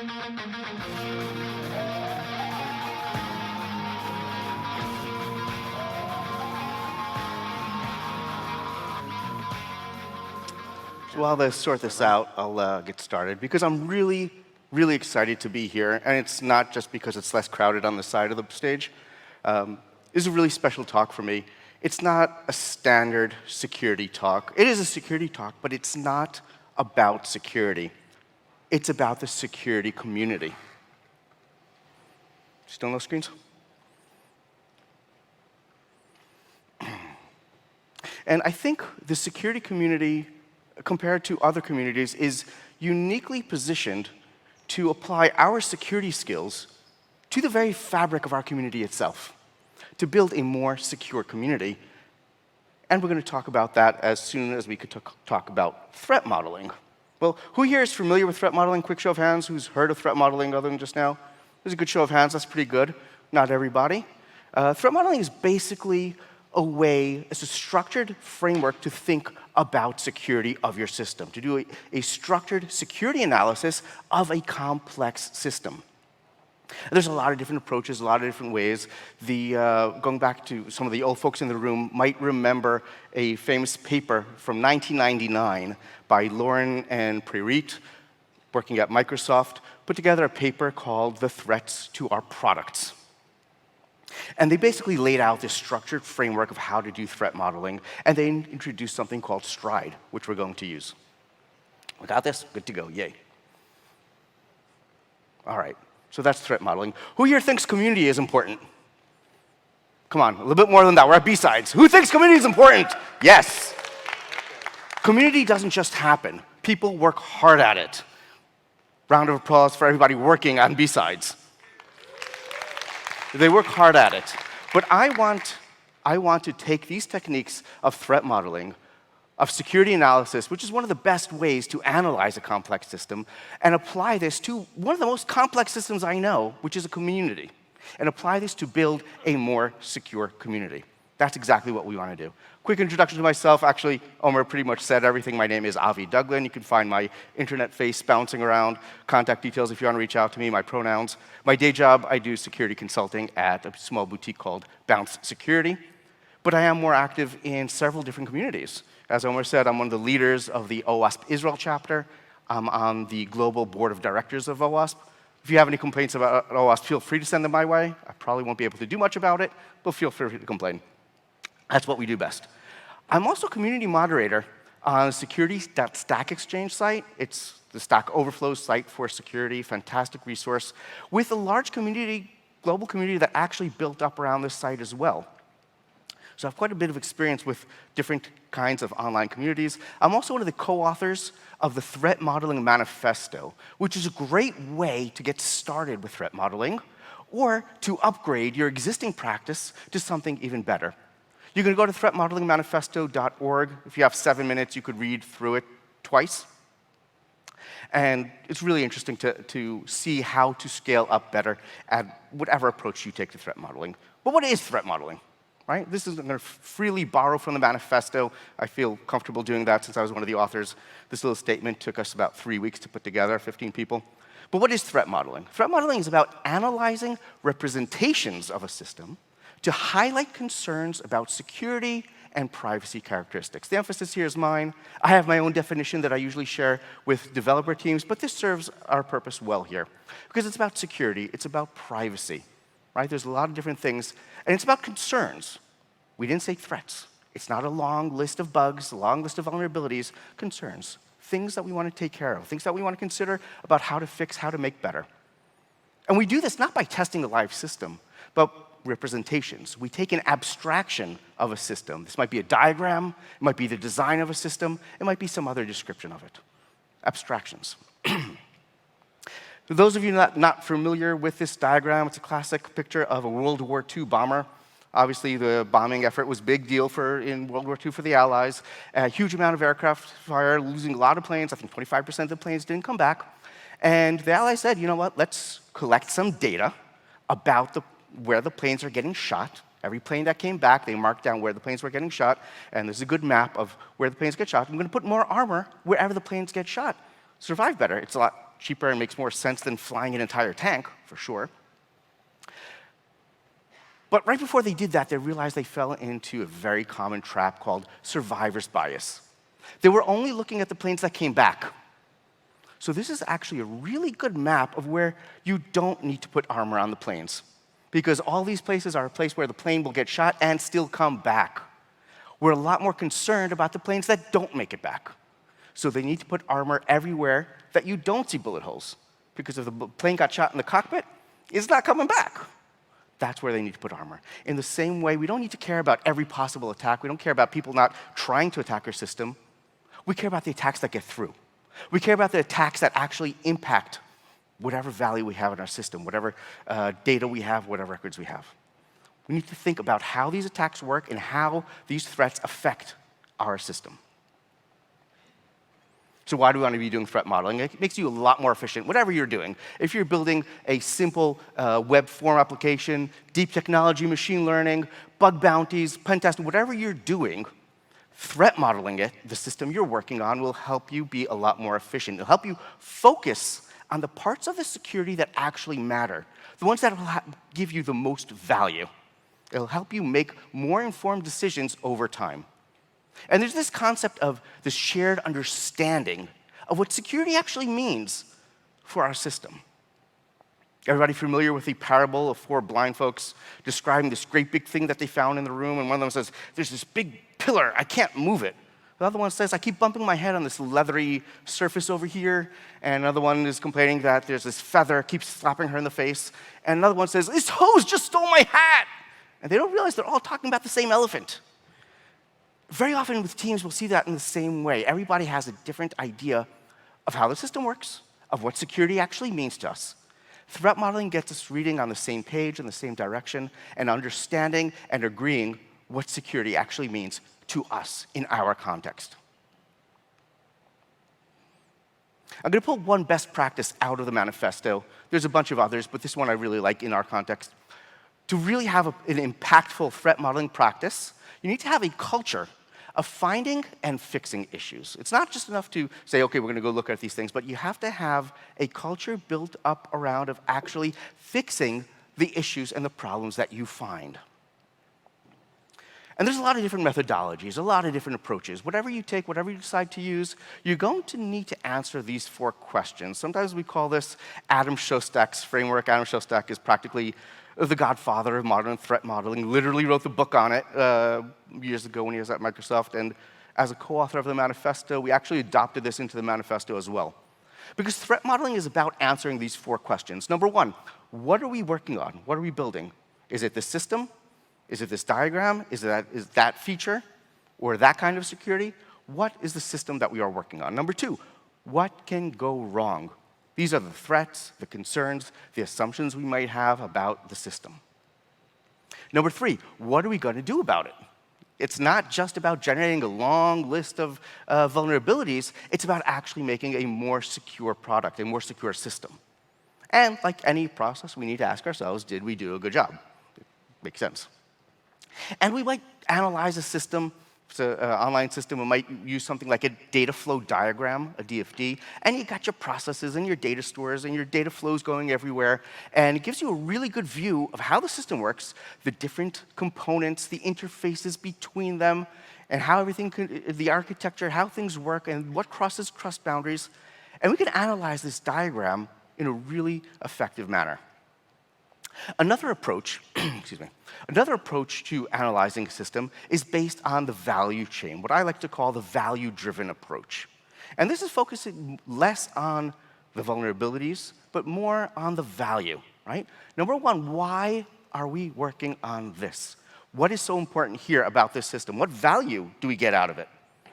So while they sort this out, I'll get started, because I'm really, really excited to be here, and it's not just because it's less crowded on the side of the stage. This is a really special talk for me. It's not a standard security talk. It is a security talk, but it's not about security. It's about the security community. Still no screens? And I think the security community, compared to other communities, is uniquely positioned to apply our security skills to the very fabric of our community itself, to build a more secure community. And we're going to talk about that as soon as we could talk about threat modeling. Well, who here is familiar with threat modeling? Quick show of hands. Who's heard of threat modeling other than just now? There's a good show of hands. That's pretty good. Not everybody. Threat modeling is basically it's a structured framework to think about security of your system, to do a structured security analysis of a complex system. And there's a lot of different approaches, a lot of different ways. Going back to some of the old folks in the room might remember a famous paper from 1999 by Lauren and Prerit, working at Microsoft, put together a paper called The Threats to Our Products. And they basically laid out this structured framework of how to do threat modeling, and they introduced something called STRIDE, which we're going to use. We got this? Good to go. Yay. All right. So that's threat modeling. Who here thinks community is important? Come on, a little bit more than that. We're at B-Sides. Who thinks community is important? Yes. Community doesn't just happen. People work hard at it. Round of applause for everybody working on B-Sides. They work hard at it. But I want to take these techniques of threat modeling, of security analysis, which is one of the best ways to analyze a complex system, and apply this to one of the most complex systems I know, which is a community, and apply this to build a more secure community. That's exactly what we want to do. Quick introduction to myself. Actually, Omer pretty much said everything. My name is Avi Douglen. You can find my internet face bouncing around. Contact details if you want to reach out to me, my pronouns. My day job, I do security consulting at a small boutique called Bounce Security. But I am more active in several different communities. As Omer said, I'm one of the leaders of the OWASP Israel chapter. I'm on the global board of directors of OWASP. If you have any complaints about OWASP, feel free to send them my way. I probably won't be able to do much about it, but feel free to complain. That's what we do best. I'm also a community moderator on the security.stack exchange site. It's the Stack Overflow site for security, fantastic resource, with a large community, global community that actually built up around this site as well. So I have quite a bit of experience with different kinds of online communities. I'm also one of the co-authors of the Threat Modeling Manifesto, which is a great way to get started with threat modeling or to upgrade your existing practice to something even better. You can go to threatmodelingmanifesto.org. If you have 7 minutes, you could read through it twice. And it's really interesting to see how to scale up better at whatever approach you take to threat modeling. But what is threat modeling? Right? This is going to freely borrow from the manifesto. I feel comfortable doing that since I was one of the authors. This little statement took us about 3 weeks to put together, 15 people. But what is threat modeling? Threat modeling is about analyzing representations of a system to highlight concerns about security and privacy characteristics. The emphasis here is mine. I have my own definition that I usually share with developer teams, but this serves our purpose well here. Because it's about security, it's about privacy, right? There's a lot of different things, and it's about concerns. We didn't say threats. It's not a long list of bugs, a long list of vulnerabilities, concerns, things that we want to take care of, things that we want to consider about how to fix, how to make better. And we do this not by testing the live system, but representations. We take an abstraction of a system. This might be a diagram, it might be the design of a system, it might be some other description of it. Abstractions. For those of you not familiar with this diagram, it's a classic picture of a World War II bomber. Obviously, the bombing effort was a big deal in World War II for the Allies. A huge amount of aircraft fire, losing a lot of planes. I think 25% of the planes didn't come back. And the Allies said, you know what, let's collect some data about where the planes are getting shot. Every plane that came back, they marked down where the planes were getting shot, and there's a good map of where the planes get shot. I'm going to put more armor wherever the planes get shot. Survive better. It's a lot cheaper and makes more sense than flying an entire tank, for sure. But right before they did that, they realized they fell into a very common trap called survivor's bias. They were only looking at the planes that came back. So this is actually a really good map of where you don't need to put armor on the planes, because all these places are a place where the plane will get shot and still come back. We're a lot more concerned about the planes that don't make it back. So they need to put armor everywhere that you don't see bullet holes, because if the plane got shot in the cockpit, it's not coming back. That's where they need to put armor. In the same way, we don't need to care about every possible attack. We don't care about people not trying to attack our system. We care about the attacks that get through. We care about the attacks that actually impact whatever value we have in our system, whatever data we have, whatever records we have. We need to think about how these attacks work and how these threats affect our system. So why do we want to be doing threat modeling? It makes you a lot more efficient, whatever you're doing. If you're building a simple web form application, deep technology, machine learning, bug bounties, pen testing, whatever you're doing, threat modeling it, the system you're working on, will help you be a lot more efficient. It'll help you focus on the parts of the security that actually matter, the ones that will give you the most value. It'll help you make more informed decisions over time. And there's this concept of this shared understanding of what security actually means for our system. Everybody familiar with the parable of four blind folks describing this great big thing that they found in the room? And one of them says, there's this big pillar, I can't move it. The other one says, I keep bumping my head on this leathery surface over here. And another one is complaining that there's this feather, keeps slapping her in the face. And another one says, this hose just stole my hat. And they don't realize they're all talking about the same elephant. Very often with teams, we'll see that in the same way. Everybody has a different idea of how the system works, of what security actually means to us. Threat modeling gets us reading on the same page in the same direction and understanding and agreeing what security actually means to us in our context. I'm going to pull one best practice out of the manifesto. There's a bunch of others, but this one I really like in our context. To really have an impactful threat modeling practice, you need to have a culture of finding and fixing issues. It's not just enough to say, okay, we're going to go look at these things, but you have to have a culture built up around of actually fixing the issues and the problems that you find. And there's a lot of different methodologies, a lot of different approaches. Whatever you take, whatever you decide to use, you're going to need to answer these four questions. Sometimes we call this Adam Shostak's framework. Adam Shostak is practically the godfather of modern threat modeling, literally wrote the book on it years ago when he was at Microsoft. And as a co-author of the manifesto, we actually adopted this into the manifesto as well. Because threat modeling is about answering these four questions. Number one, what are we working on? What are we building? Is it the system? Is it this diagram? Is that feature? Or that kind of security? What is the system that we are working on? Number two, what can go wrong? These are the threats, the concerns, the assumptions we might have about the system. Number three, what are we going to do about it? It's not just about generating a long list of vulnerabilities. It's about actually making a more secure product, a more secure system. And like any process, we need to ask ourselves, did we do a good job? Makes sense. And we might analyze a system. It's an online system. We might use something like a data flow diagram, a DFD, and you got your processes and your data stores and your data flows going everywhere, and it gives you a really good view of how the system works, the different components, the interfaces between them, and how everything, the architecture, how things work, and what crosses trust boundaries. And we can analyze this diagram in a really effective manner. Another approach, another approach to analyzing a system is based on the value chain, what I like to call the value-driven approach. And this is focusing less on the vulnerabilities, but more on the value, right? Number one, why are we working on this? What is so important here about this system? What value do we get out of it?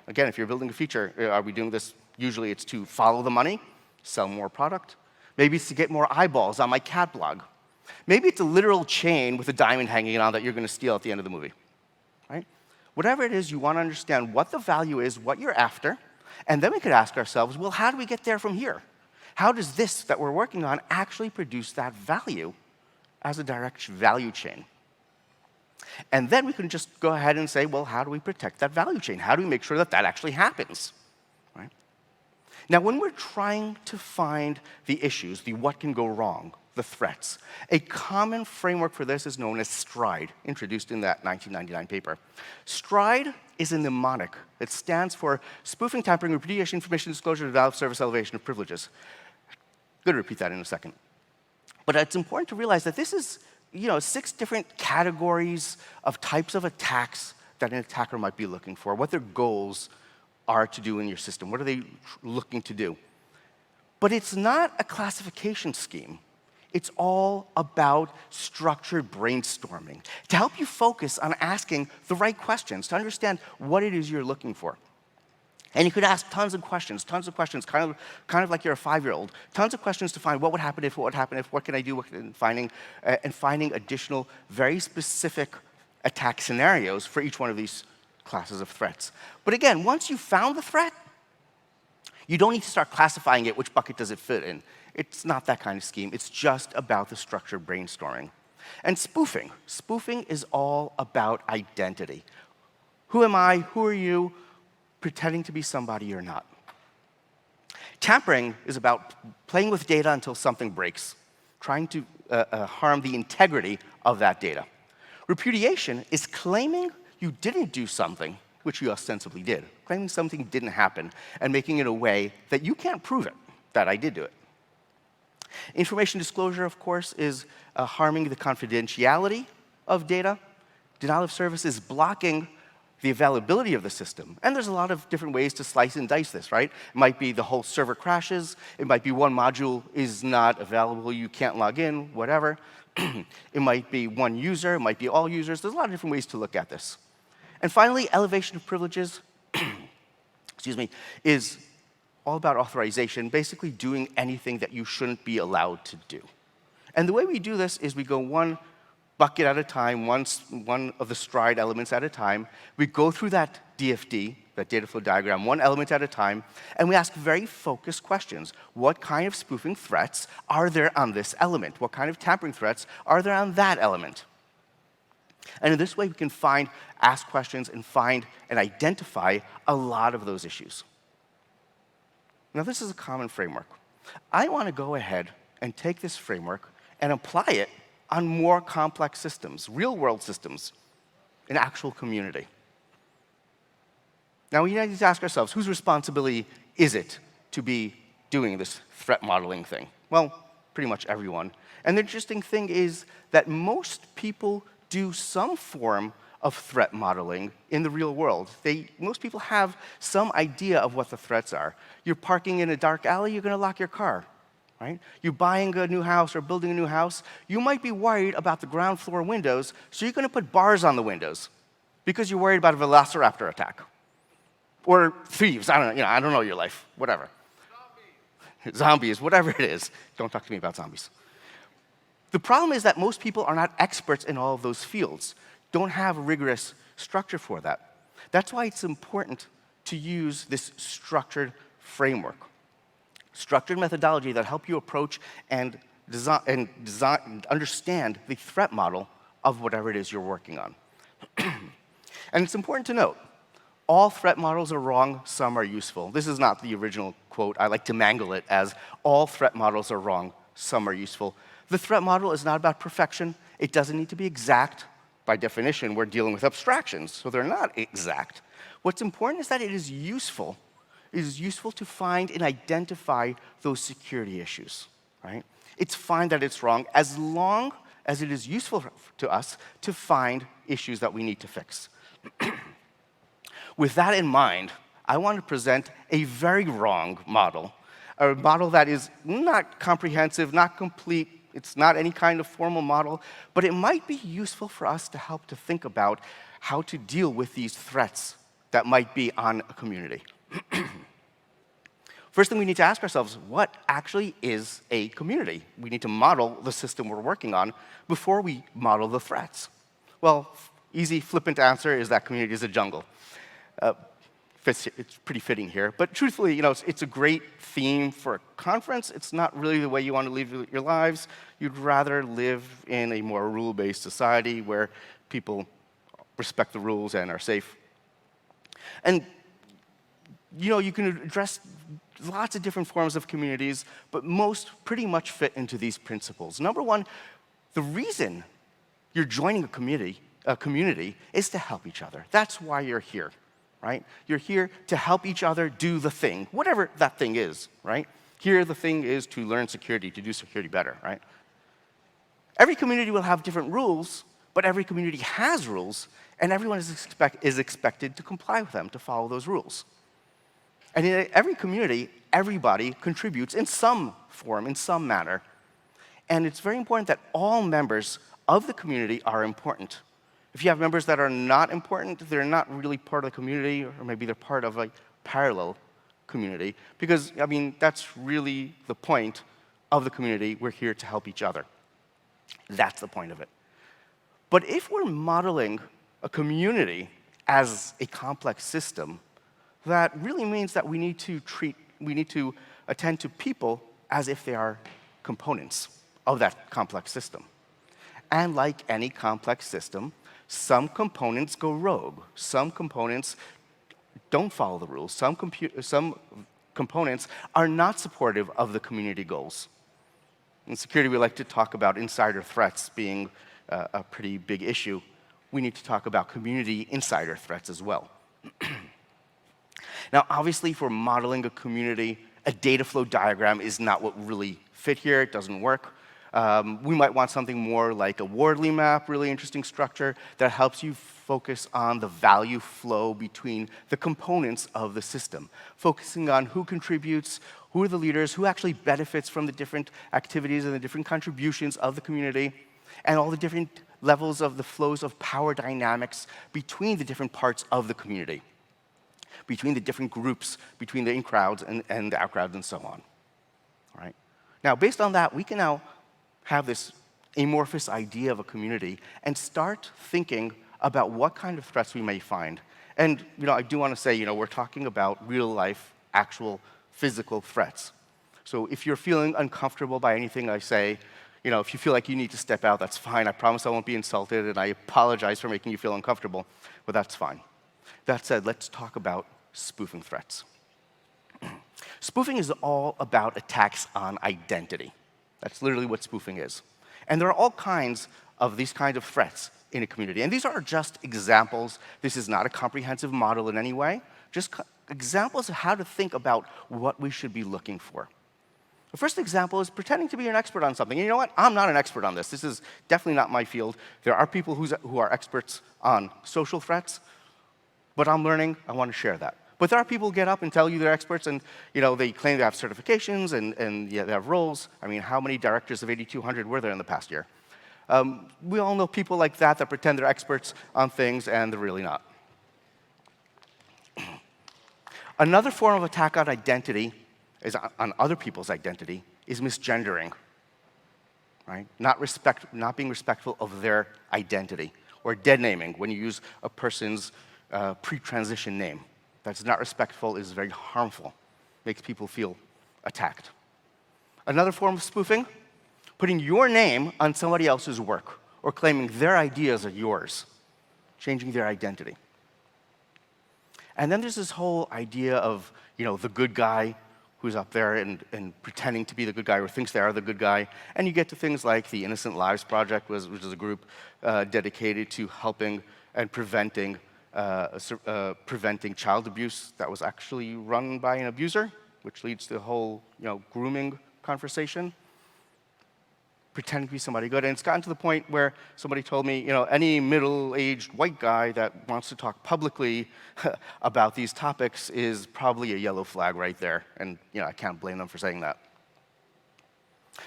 Again, if you're building a feature, are we doing this? Usually it's to follow the money, sell more product. Maybe it's to get more eyeballs on my cat blog. Maybe it's a literal chain with a diamond hanging on that you're going to steal at the end of the movie, right? Whatever it is, you want to understand what the value is, what you're after, and then we could ask ourselves, well, how do we get there from here? How does this that we're working on actually produce that value as a direct value chain? And then we can just go ahead and say, well, how do we protect that value chain? How do we make sure that that actually happens, right? Now, when we're trying to find the issues, the what can go wrong, the threats, a common framework for this is known as STRIDE, introduced in that 1999 paper. STRIDE is a mnemonic. It stands for Spoofing, Tampering, Repudiation, Information Disclosure, Denial of Service, Elevation of Privileges. I'm going to repeat that in a second. But it's important to realize that this is 6 different categories of types of attacks that an attacker might be looking for, what their goals are to do in your system, what are they looking to do. But it's not a classification scheme. It's all about structured brainstorming to help you focus on asking the right questions, to understand what it is you're looking for. And you could ask tons of questions, kind of like you're a 5-year-old, tons of questions to find what would happen if, what can I do, and finding additional, very specific attack scenarios for each one of these classes of threats. But again, once you've found the threat, you don't need to start classifying it, which bucket does it fit in. It's not that kind of scheme. It's just about the structured brainstorming. And spoofing. Spoofing is all about identity. Who am I? Who are you? Pretending to be somebody you're not. Tampering is about playing with data until something breaks, trying to harm the integrity of that data. Repudiation is claiming you didn't do something, which you ostensibly did, claiming something didn't happen, and making it a way that you can't prove it, that I did do it. Information disclosure, of course, is harming the confidentiality of data. Denial of service is blocking the availability of the system. And there's a lot of different ways to slice and dice this, right? It might be the whole server crashes. It might be one module is not available, you can't log in, whatever. It might be one user, it might be all users. There's a lot of different ways to look at this. And finally, elevation of privileges, is all about authorization, basically doing anything that you shouldn't be allowed to do. And the way we do this is we go one bucket at a time, one of the STRIDE elements at a time. We go through that DFD, that data flow diagram, one element at a time, and we ask very focused questions. What kind of spoofing threats are there on this element? What kind of tampering threats are there on that element? And in this way, we can ask questions and find and identify a lot of those issues. Now, this is a common framework. I want to go ahead and take this framework and apply it on more complex systems, real-world systems, an actual community. Now, we need to ask ourselves, whose responsibility is it to be doing this threat modeling thing? Well, pretty much everyone. And the interesting thing is that most people do some form of threat modeling in the real world. Most people have some idea of what the threats are. You're parking in a dark alley, you're going to lock your car. Right? You're buying a new house or building a new house, you might be worried about the ground floor windows, so you're going to put bars on the windows because you're worried about a velociraptor attack. Or thieves, I don't know your life, whatever. Zombies, whatever it is. Don't talk to me about zombies. The problem is that most people are not experts in all of those fields, don't have a rigorous structure for that. That's why it's important to use this structured framework. Structured methodology that help you approach and understand the threat model of whatever it is you're working on. And it's important to note, all threat models are wrong, some are useful. This is not the original quote. I like to mangle it as all threat models are wrong, some are useful. The threat model is not about perfection. It doesn't need to be exact. By definition, we're dealing with abstractions, so they're not exact. What's important is that it is useful. It is useful to find and identify those security issues, right? It's fine that it's wrong as long as it is useful to us to find issues that we need to fix. With that in mind, I want to present a very wrong model, a model that is not comprehensive, not complete, it's not any kind of formal model, but it might be useful for us to help to think about how to deal with these threats that might be on a community. First thing we need to ask ourselves, what actually is a community? We need to model the system we're working on before we model the threats. Well, easy, flippant answer is that community is a jungle. It's pretty fitting here. But truthfully, it's a great theme for a conference. It's not really the way you want to live your lives. You'd rather live in a more rule-based society where people respect the rules and are safe. And you can address lots of different forms of communities, but most pretty much fit into these principles. Number one, the reason you're joining a community is to help each other. That's why you're here, right? You're here to help each other do the thing, whatever that thing is, right? Here, the thing is to learn security, to do security better, right? Every community will have different rules, but every community has rules, and everyone is expected to comply with them, to follow those rules. And in every community, everybody contributes in some form, in some manner. And it's very important that all members of the community are important. If you have members that are not important, they're not really part of the community, or maybe they're part of a parallel community, because, I mean, that's really the point of the community. We're here to help each other. That's the point of it. But if we're modeling a community as a complex system, that really means that we need to attend to people as if they are components of that complex system. And like any complex system, some components go rogue. Some components don't follow the rules. Some components are not supportive of the community goals. In security, we like to talk about insider threats being a pretty big issue. We need to talk about community insider threats as well. Now, obviously, for modeling a community, a data flow diagram is not what really fit here. It doesn't work. We might want something more like a Wardley map, really interesting structure that helps you focus on the value flow between the components of the system, focusing on who contributes, who are the leaders, who actually benefits from the different activities and the different contributions of the community, and all the different levels of the flows of power dynamics between the different parts of the community, between the different groups, between the in-crowds and the out-crowds and so on. All right? Now, based on that, we can now have this amorphous idea of a community and start thinking about what kind of threats we may find. And I do want to say, we're talking about real-life, actual physical threats. So if you're feeling uncomfortable by anything I say, if you feel like you need to step out, that's fine. I promise I won't be insulted, and I apologize for making you feel uncomfortable, but that's fine. That said, let's talk about spoofing threats. Spoofing is all about attacks on identity. That's literally what spoofing is. And there are all kinds of these kinds of threats in a community. And these are just examples. This is not a comprehensive model in any way, just examples of how to think about what we should be looking for. The first example is pretending to be an expert on something. And you know what? I'm not an expert on this. This is definitely not my field. There are people who are experts on social threats, but I'm learning. I want to share that. But there are people who get up and tell you they're experts, and they claim they have certifications and yeah, they have roles. I mean, how many directors of 8200 were there in the past year? We all know people like that pretend they're experts on things, and they're really not. Another form of attack on identity, on other people's identity, is misgendering, right? Not being respectful of their identity, or dead naming when you use a person's pre-transition name. That's not respectful, is very harmful, makes people feel attacked. Another form of spoofing, putting your name on somebody else's work or claiming their ideas are yours, changing their identity. And then there's this whole idea of, the good guy who's up there and pretending to be the good guy or thinks they are the good guy. And you get to things like the Innocent Lives Project, which is a group dedicated to helping and preventing child abuse that was actually run by an abuser, which leads to the whole, grooming conversation. Pretending to be somebody good. And it's gotten to the point where somebody told me, any middle-aged white guy that wants to talk publicly about these topics is probably a yellow flag right there. And, I can't blame them for saying that.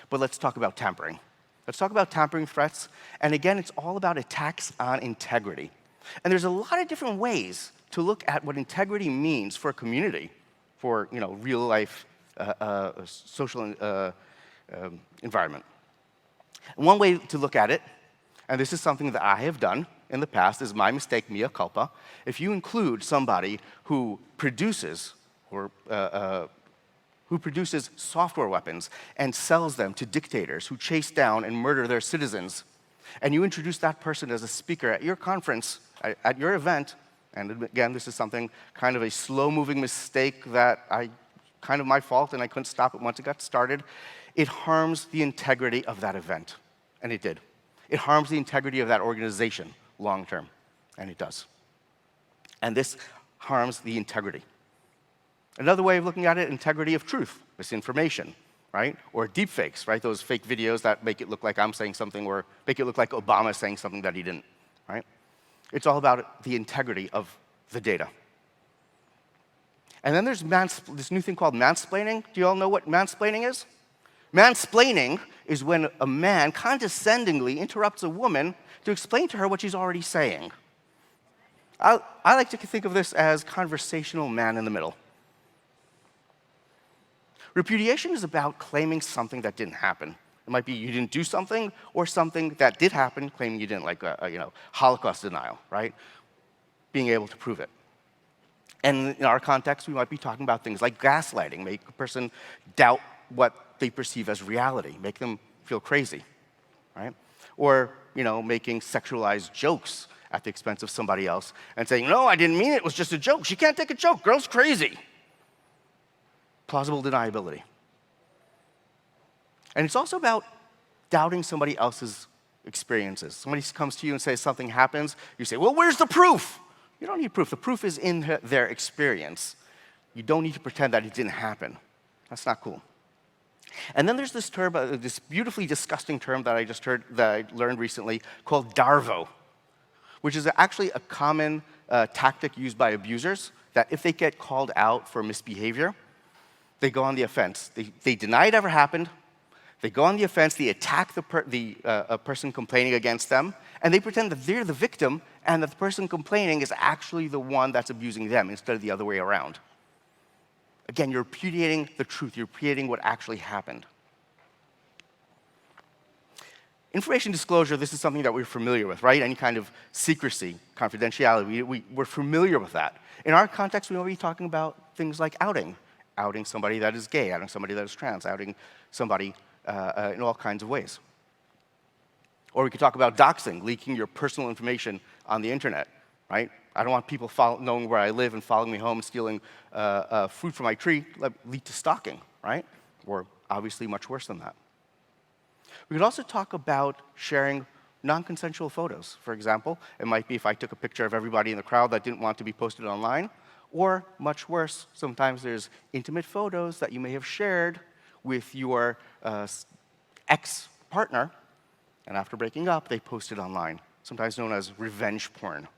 But let's talk about tampering. Let's talk about tampering threats. And again, it's all about attacks on integrity. And there's a lot of different ways to look at what integrity means for a community, for real-life social environment. And one way to look at it, and this is something that I have done in the past, is my mistake, mea culpa. If you include somebody who produces software weapons and sells them to dictators who chase down and murder their citizens, and you introduce that person as a speaker at your conference, at your event, and again, this is something kind of a slow-moving mistake that I kind of my fault, and I couldn't stop it once it got started. It harms the integrity of that event, and it did. It harms the integrity of that organization long term, and it does. And this harms the integrity. Another way of looking at it, integrity of truth, misinformation, right? Or deepfakes, right? Those fake videos that make it look like I'm saying something or make it look like Obama's saying something that he didn't, right? It's all about the integrity of the data. And then there's this new thing called mansplaining. Do you all know what mansplaining is? Mansplaining is when a man condescendingly interrupts a woman to explain to her what she's already saying. I like to think of this as conversational man in the middle. Repudiation is about claiming something that didn't happen. It might be you didn't do something, or something that did happen, claiming you didn't, like Holocaust denial, right? Being able to prove it. And in our context, we might be talking about things like gaslighting, make a person doubt what they perceive as reality, make them feel crazy, right? Or making sexualized jokes at the expense of somebody else and saying, no, I didn't mean it, it was just a joke. She can't take a joke, girl's crazy. Plausible deniability. And it's also about doubting somebody else's experiences. Somebody comes to you and says something happens, you say, well, where's the proof? You don't need proof. The proof is in their experience. You don't need to pretend that it didn't happen. That's not cool. And then there's this term, this beautifully disgusting term that I just heard, that I learned recently, called DARVO, which is actually a common tactic used by abusers, that if they get called out for misbehavior, they go on the offense. They deny it ever happened. They go on the offense. They attack the person complaining against them, and they pretend that they're the victim and that the person complaining is actually the one that's abusing them instead of the other way around. Again, you're repudiating the truth. You're repudiating what actually happened. Information disclosure, this is something that we're familiar with, right? Any kind of secrecy, confidentiality, we're familiar with that. In our context, we might be talking about things like outing somebody that is gay, outing somebody that is trans, outing somebody in all kinds of ways. Or we could talk about doxing, leaking your personal information on the internet, right? I don't want people knowing where I live and following me home and stealing fruit from my tree, lead to stalking, right? Or obviously much worse than that. We could also talk about sharing non-consensual photos. For example, it might be if I took a picture of everybody in the crowd that didn't want to be posted online, or much worse, sometimes there's intimate photos that you may have shared with your ex-partner, and after breaking up, they post it online, sometimes known as revenge porn.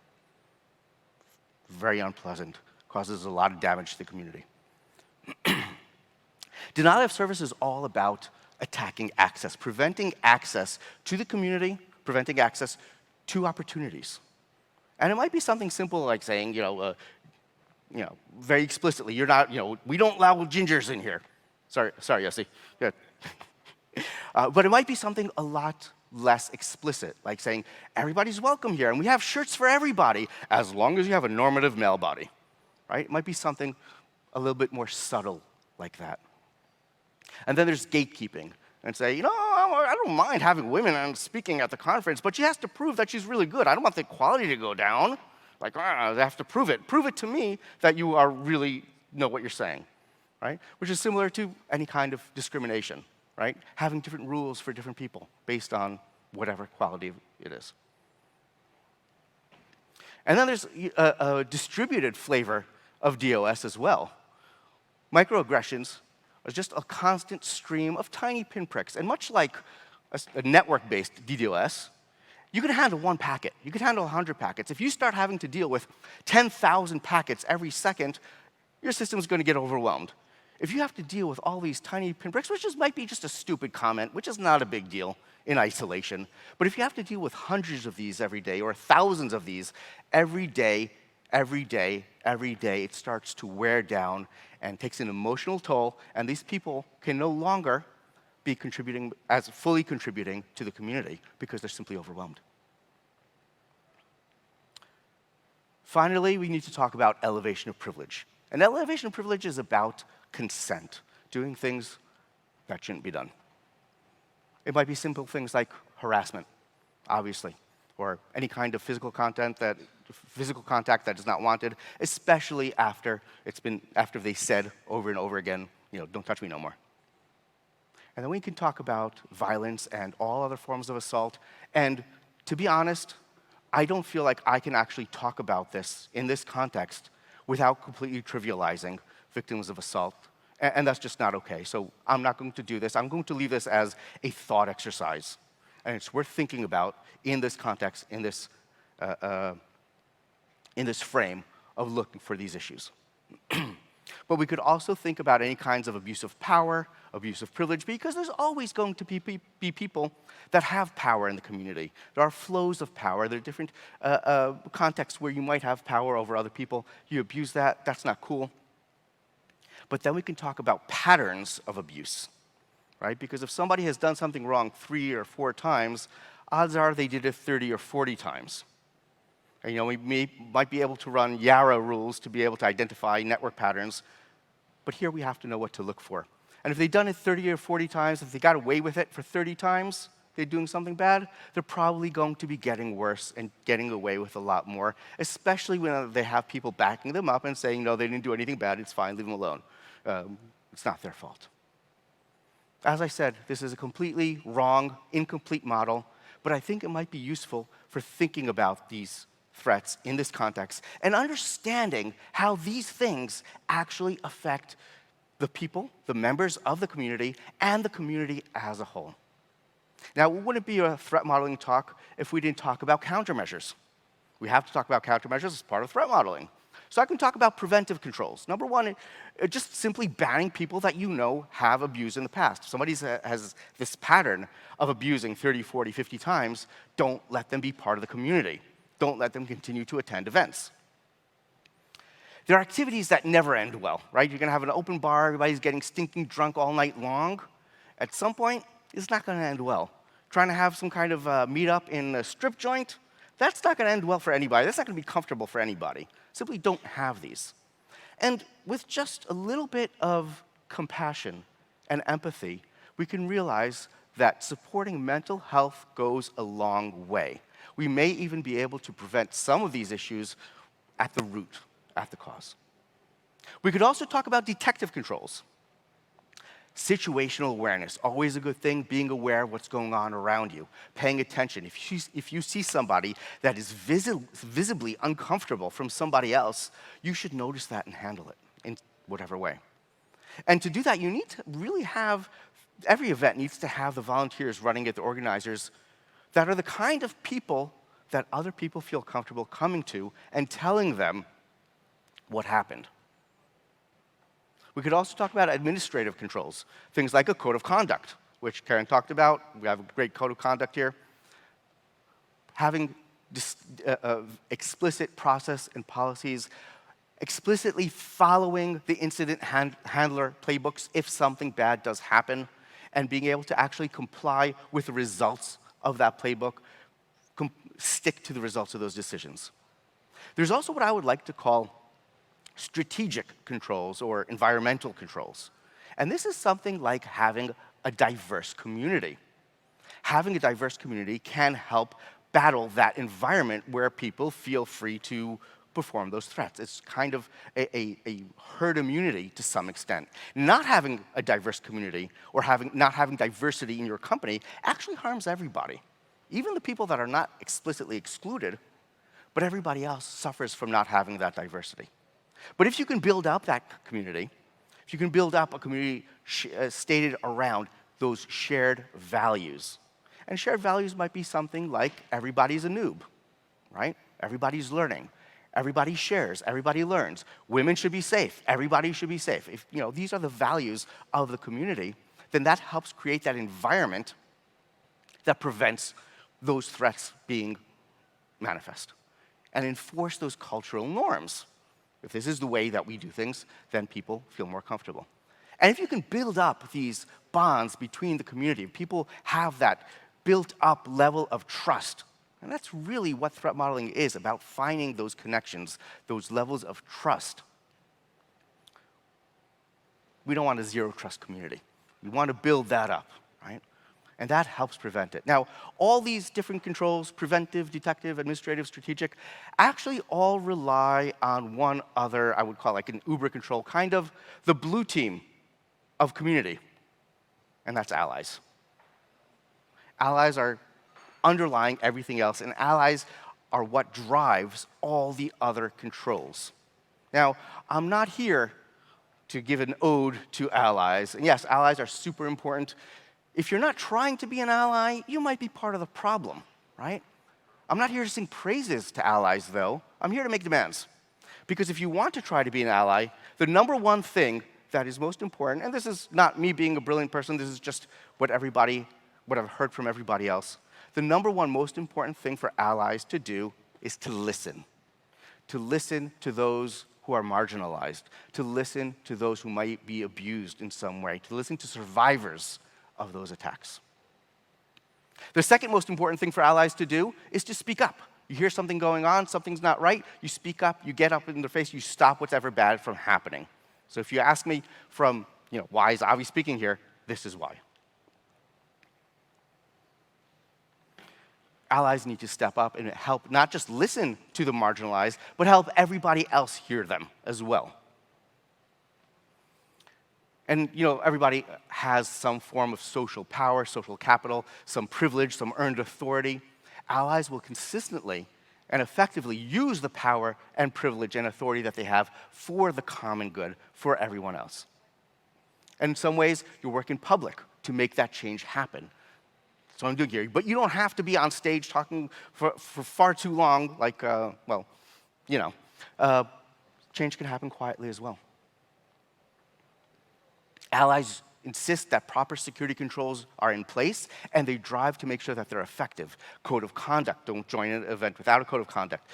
Very unpleasant, causes a lot of damage to the community. Denial of service is all about attacking access, preventing access to the community, preventing access to opportunities. And it might be something simple like saying, very explicitly, you're not, we don't allow gingers in here. Sorry, Yossi. Good. But it might be something a lot less explicit, like saying, everybody's welcome here, and we have shirts for everybody, as long as you have a normative male body, right? It might be something a little bit more subtle like that. And then there's gatekeeping, and say, I don't mind having women and speaking at the conference, but she has to prove that she's really good. I don't want the quality to go down. Like, they have to prove it. Prove it to me that you are really know what you're saying, right? Which is similar to any kind of discrimination, right? Having different rules for different people based on whatever quality it is. And then there's a distributed flavor of DOS as well. Microaggressions are just a constant stream of tiny pinpricks. And much like a network-based DDoS, you can handle one packet. You can handle 100 packets. If you start having to deal with 10,000 packets every second, your system is going to get overwhelmed. If you have to deal with all these tiny pinpricks, which might be just a stupid comment, which is not a big deal in isolation, but if you have to deal with hundreds of these every day or thousands of these every day, it starts to wear down and takes an emotional toll, and these people can no longer be fully contributing to the community because they're simply overwhelmed. Finally, we need to talk about elevation of privilege. And elevation of privilege is about consent, doing things that shouldn't be done. It might be simple things like harassment, obviously, or any kind of physical content that physical contact that is not wanted, especially after they said over and over again, don't touch me no more. And then we can talk about violence and all other forms of assault. And to be honest, I don't feel like I can actually talk about this in this context without completely trivializing victims of assault. And that's just not okay. So I'm not going to do this. I'm going to leave this as a thought exercise. And it's worth thinking about in this context, in this frame of looking for these issues. But we could also think about any kinds of abuse of power, abuse of privilege, because there's always going to be people that have power in the community. There are flows of power. There are different contexts where you might have power over other people. You abuse that. That's not cool. But then we can talk about patterns of abuse, right? Because if somebody has done something wrong 3 or 4 times, odds are they did it 30 or 40 times. And, we might be able to run Yara rules to be able to identify network patterns, but here we have to know what to look for. And if they've done it 30 or 40 times, if they got away with it for 30 times, they're doing something bad, they're probably going to be getting worse and getting away with a lot more, especially when they have people backing them up and saying, no, they didn't do anything bad, it's fine, leave them alone. It's not their fault. As I said, this is a completely wrong, incomplete model, but I think it might be useful for thinking about these threats in this context and understanding how these things actually affect the people, the members of the community, and the community as a whole. Now, it wouldn't be a threat modeling talk if we didn't talk about countermeasures. We have to talk about countermeasures as part of threat modeling. So I can talk about preventive controls. Number one, just simply banning people that have abused in the past. If somebody has this pattern of abusing 30, 40, 50 times, don't let them be part of the community. Don't let them continue to attend events. There are activities that never end well, right? You're going to have an open bar, everybody's getting stinking drunk all night long. At some point, it's not going to end well. Trying to have some kind of meet-up in a strip joint, that's not going to end well for anybody. That's not going to be comfortable for anybody. Simply don't have these. And with just a little bit of compassion and empathy, we can realize that supporting mental health goes a long way. We may even be able to prevent some of these issues at the root, at the cause. We could also talk about detective controls. Situational awareness, always a good thing, being aware of what's going on around you, paying attention. If you see somebody that is visibly uncomfortable from somebody else, you should notice that and handle it in whatever way. And to do that, you need to really every event needs to have the volunteers running it, the organizers, that are the kind of people that other people feel comfortable coming to and telling them what happened. We could also talk about administrative controls, things like a code of conduct, which Karen talked about. We have a great code of conduct here. Having explicit process and policies, explicitly following the incident handler playbooks if something bad does happen, and being able to actually comply with the results of that playbook, stick to the results of those decisions. There's also what I would like to call strategic controls or environmental controls. And this is something like having a diverse community. Having a diverse community can help battle that environment where people feel free to perform those threats. It's kind of a herd immunity to some extent. Not having a diverse community or not having diversity in your company actually harms everybody. Even the people that are not explicitly excluded, but everybody else suffers from not having that diversity. But if you can build up that community, if you can build up a community stated around those shared values, and shared values might be something like everybody's a noob, right? Everybody's learning. Everybody shares, everybody learns. Women should be safe, everybody should be safe. If these are the values of the community, then that helps create that environment that prevents those threats being manifest and enforce those cultural norms. If this is the way that we do things, then people feel more comfortable. And if you can build up these bonds between the community, if people have that built up level of trust, and that's really what threat modeling is, about finding those connections, those levels of trust. We don't want a zero trust community. We want to build that up, right? And that helps prevent it. Now, all these different controls, preventive, detective, administrative, strategic, actually all rely on one other, I would call like an Uber control, kind of the blue team of community, and that's allies. Allies are underlying everything else, and allies are what drives all the other controls. Now, I'm not here to give an ode to allies. And yes, allies are super important. If you're not trying to be an ally, you might be part of the problem, right? I'm not here to sing praises to allies, though. I'm here to make demands. Because if you want to try to be an ally, the number one thing that is most important, and this is not me being a brilliant person, this is just what I've heard from everybody else, the number one most important thing for allies to do is to listen. To listen to those who are marginalized, to listen to those who might be abused in some way, to listen to survivors of those attacks. The second most important thing for allies to do is to speak up. You hear something going on, something's not right, you speak up, you get up in their face, you stop whatever bad from happening. So if you ask me from, why is Avi speaking here, this is why. Allies need to step up and help not just listen to the marginalized, but help everybody else hear them as well. And everybody has some form of social power, social capital, some privilege, some earned authority. Allies will consistently and effectively use the power and privilege and authority that they have for the common good, for everyone else. And in some ways, you work in public to make that change happen. So I'm doing here. But you don't have to be on stage talking for far too long, change can happen quietly as well. Allies insist that proper security controls are in place, and they drive to make sure that they're effective. Code of conduct, don't join an event without a code of conduct.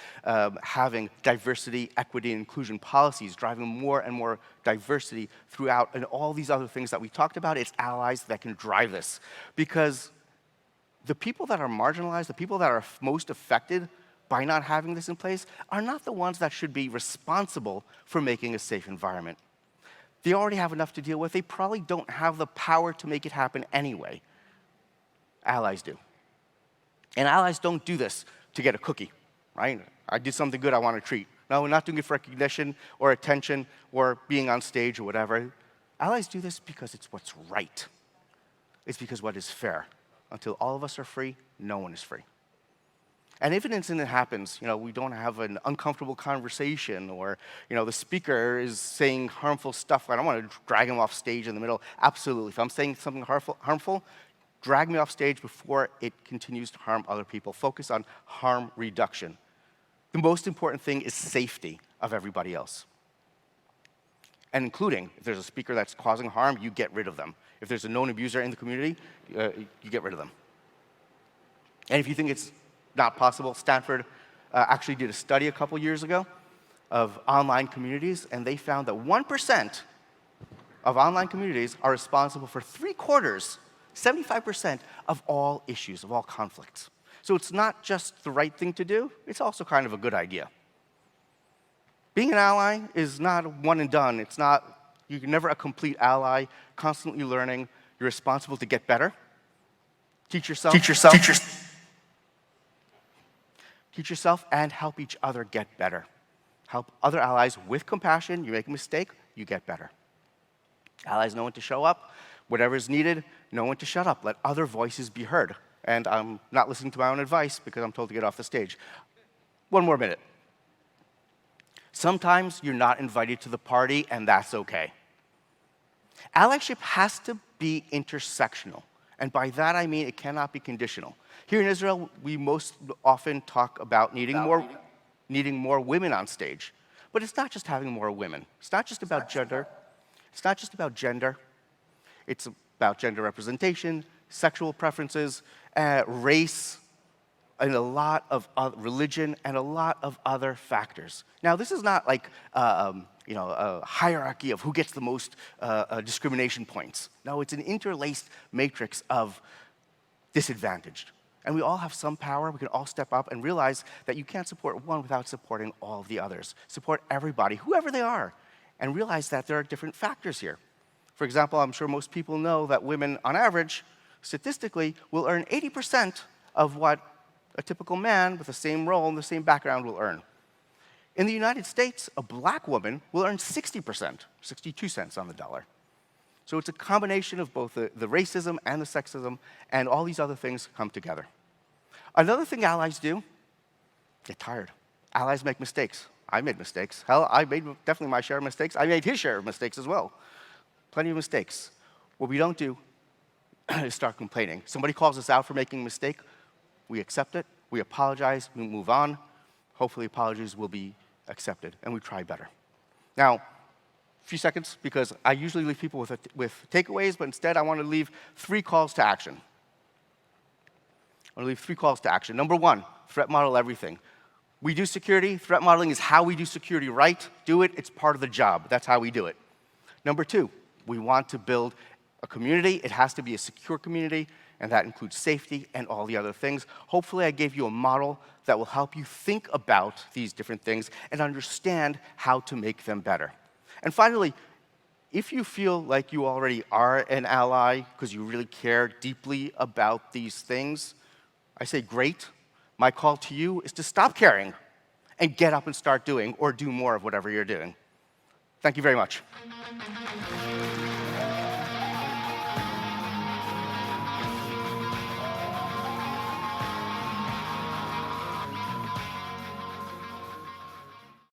Having diversity, equity, and inclusion policies, driving more and more diversity throughout, and all these other things that we talked about, it's allies that can drive this. Because the people that are marginalized, the people that are most affected by not having this in place, are not the ones that should be responsible for making a safe environment. They already have enough to deal with. They probably don't have the power to make it happen anyway. Allies do. And allies don't do this to get a cookie, right? I did something good, I want a treat. No, we're not doing it for recognition or attention or being on stage or whatever. Allies do this because it's what's right. It's because what is fair. Until all of us are free, no one is free. And if an incident happens, we don't have an uncomfortable conversation, or the speaker is saying harmful stuff, I don't want to drag him off stage in the middle. Absolutely. If I'm saying something harmful, drag me off stage before it continues to harm other people. Focus on harm reduction. The most important thing is safety of everybody else. And including, if there's a speaker that's causing harm, you get rid of them. If there's a known abuser in the community, you get rid of them. And if you think it's not possible, Stanford actually did a study a couple years ago of online communities, and they found that 1% of online communities are responsible for 3/4, 75% of all issues, of all conflicts. So it's not just the right thing to do, it's also kind of a good idea. Being an ally is not one and done. You're never a complete ally, constantly learning. You're responsible to get better. Teach yourself and help each other get better. Help other allies with compassion. You make a mistake, you get better. Allies know when to show up. Whatever is needed, know when to shut up. Let other voices be heard. And I'm not listening to my own advice because I'm told to get off the stage. One more minute. Sometimes you're not invited to the party, and that's okay. Allyship has to be intersectional. And by that, I mean it cannot be conditional. Here in Israel, we most often talk about needing more women on stage. But it's not just having more women. It's not just about gender. It's not just about gender. It's about gender representation, sexual preferences, race, and a lot of religion, and a lot of other factors. Now, this is not like a hierarchy of who gets the most discrimination points. No, it's an interlaced matrix of disadvantaged. And we all have some power. We can all step up and realize that you can't support one without supporting all of the others. Support everybody, whoever they are, and realize that there are different factors here. For example, I'm sure most people know that women, on average, statistically, will earn 80% of what a typical man with the same role and the same background will earn. In the United States, a black woman will earn 60%, 62 cents on the dollar. So it's a combination of both the racism and the sexism, and all these other things come together. Another thing allies do, get tired. Allies make mistakes. I made mistakes. Hell, I made definitely my share of mistakes. I made his share of mistakes as well. Plenty of mistakes. What we don't do is start complaining. Somebody calls us out for making a mistake, we accept it, we apologize, we move on. Hopefully apologies will be accepted, and we try better. Now, a few seconds, because I usually leave people with takeaways, but instead I want to leave 3 calls to action. I want to leave 3 calls to action. Number 1, threat model everything. We do security. Threat modeling is how we do security right. Do it. It's part of the job. That's how we do it. Number 2, we want to build a community. It has to be a secure community, and that includes safety and all the other things. Hopefully, I gave you a model that will help you think about these different things and understand how to make them better. And finally, if you feel like you already are an ally because you really care deeply about these things, I say great. My call to you is to stop caring and get up and start doing or do more of whatever you're doing. Thank you very much.